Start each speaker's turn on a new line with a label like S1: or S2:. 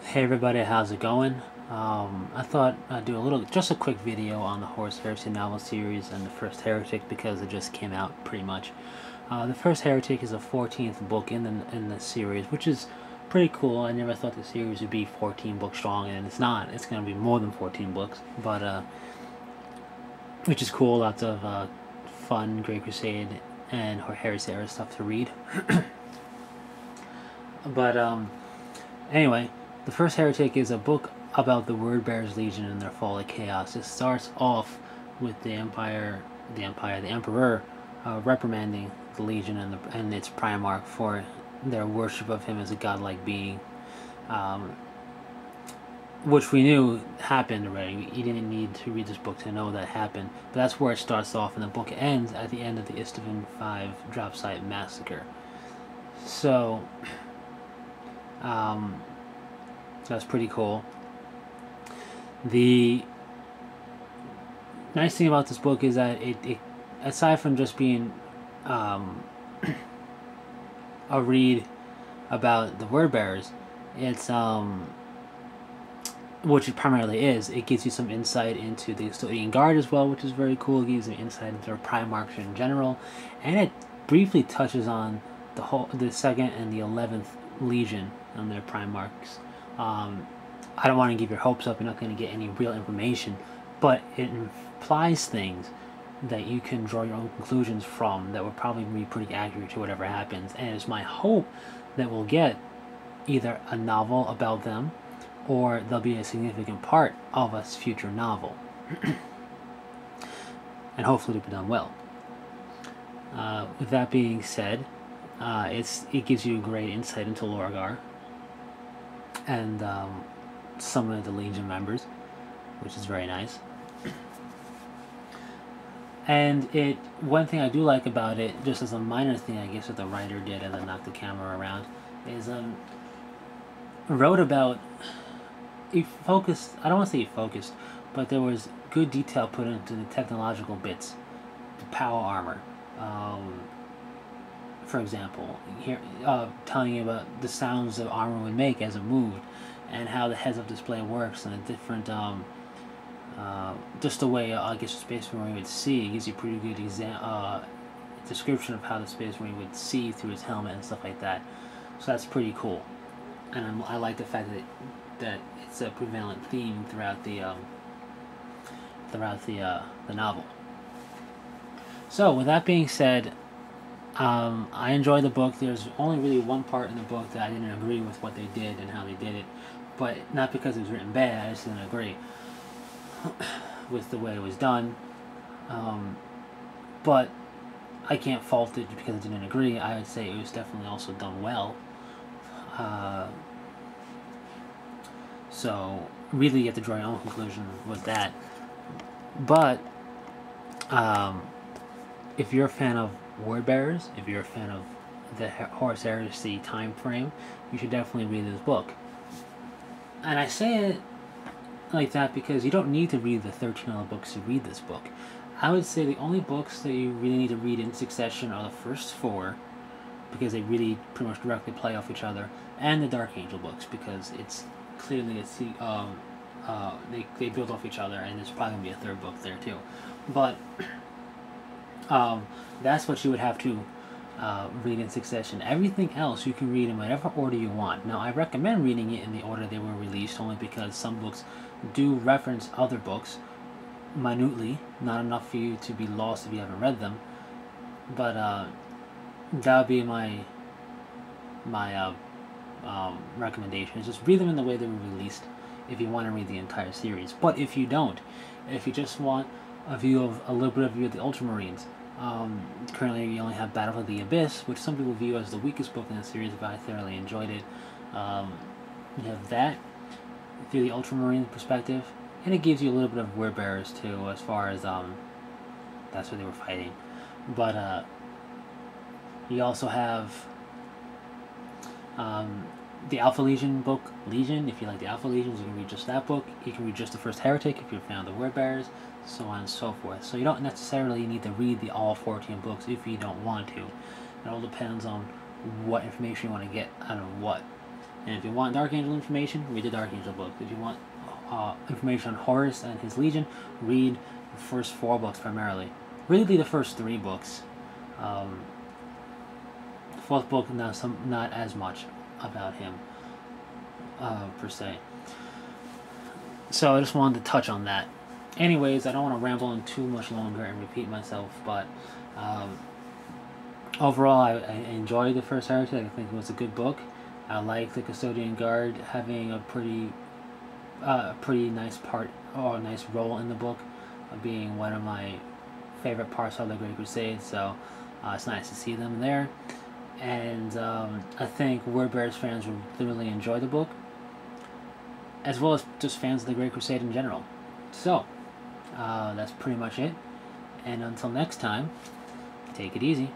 S1: Hey everybody, how's it going? I thought I'd do just a quick video on the Horus Heresy novel series and the first Heretic because it just came out pretty much. The first Heretic is the 14th book in the series, which is pretty cool. I never thought the series would be 14 books strong, and it's not. It's going to be more than 14 books, but which is cool. Lots of fun Great Crusade and Heresy era stuff to read. but anyway. The first Heretic is a book about the Word-Bearers Legion and their fall to chaos. It starts off with the Emperor reprimanding the Legion and its Primarch for their worship of him as a godlike being, which we knew happened already. You didn't need to read this book to know that happened, but that's where it starts off, and the book ends at the end of the Isstvan 5 drop site massacre. So, that's pretty cool. The nice thing about this book is that it aside from just being a read about the word bearers, it's which it primarily is. It gives you some insight into the Custodian Guard as well, which is very cool. It gives you insight into their Primarchs in general, and it briefly touches on the second and the 11th Legion and their Primarchs. I don't want to give your hopes up. You're not going to get any real information, but it implies things that you can draw your own conclusions from that will probably be pretty accurate to whatever happens. And it's my hope that we'll get either a novel about them or they'll be a significant part of a future novel. And hopefully it'll be done well. With that being said, it gives you great insight into Lorgar and some of the Legion members, which is very nice. And one thing I do like about it, just as a minor thing, I guess, that the writer did and then knocked the camera around, is wrote about. He focused. I don't want to say he focused, but there was good detail put into the technological bits, the power armor. For example, here telling you about the sounds that armor would make as it moved, and how the heads-up display works, and the different, just the way I guess the Space Marine would see. It gives you a pretty good description of how the Space Marine would see through his helmet and stuff like that. So that's pretty cool, and I like the fact that it's a prevalent theme throughout the novel. So with that being said, I enjoyed the book. There's only really one part in the book that I didn't agree with what they did and how they did it, but not because it was written bad. I just didn't agree with the way it was done. But I can't fault it because I didn't agree. I would say it was definitely also done well. So really, you have to draw your own conclusion with that. But if you're a fan of Word Bearers, if you're a fan of the Horus Heresy time frame, you should definitely read this book. And I say it like that because you don't need to read the 13 other books to read this book. I would say the only books that you really need to read in succession are the first 4, because they really pretty much directly play off each other, and the Dark Angel books, because it's clearly they build off each other, and there's probably going to be a third book there too. But that's what you would have to read in succession. Everything else you can read in whatever order you want. Now, I recommend reading it in the order they were released, only because some books do reference other books minutely, not enough for you to be lost if you haven't read them. But that would be my recommendation. Is just read them in the way they were released if you want to read the entire series. But if you don't, if you just want a little bit of view of the Ultramarines, currently you only have Battle of the Abyss, which some people view as the weakest book in the series, but I thoroughly enjoyed it. You have that through the Ultramarine perspective, and it gives you a little bit of Word Bearers too, as far as that's what they were fighting. But you also have the Alpha Legion book, Legion. If you like the Alpha Legions, you can read just that book. You can read just the first Heretic if you're a fan of the Word Bearers, so on and so forth. So you don't necessarily need to read all 14 books if you don't want to. It all depends on what information you want to get out of what. And if you want Dark Angel information, read the Dark Angel book. If you want information on Horus and his Legion, read the first 4 books primarily. Really the first 3 books. The 4th book, not as much about him, per se. So I just wanted to touch on that. Anyways, I don't want to ramble on too much longer and repeat myself, but overall, I enjoyed the first Heretic. I think it was a good book. I like the Custodian Guard having a pretty nice part, or a nice role in the book, being one of my favorite parts of the Great Crusade, so it's nice to see them there. And I think Wordbearers fans will really enjoy the book, as well as just fans of the Great Crusade in general. So, that's pretty much it. And until next time, take it easy.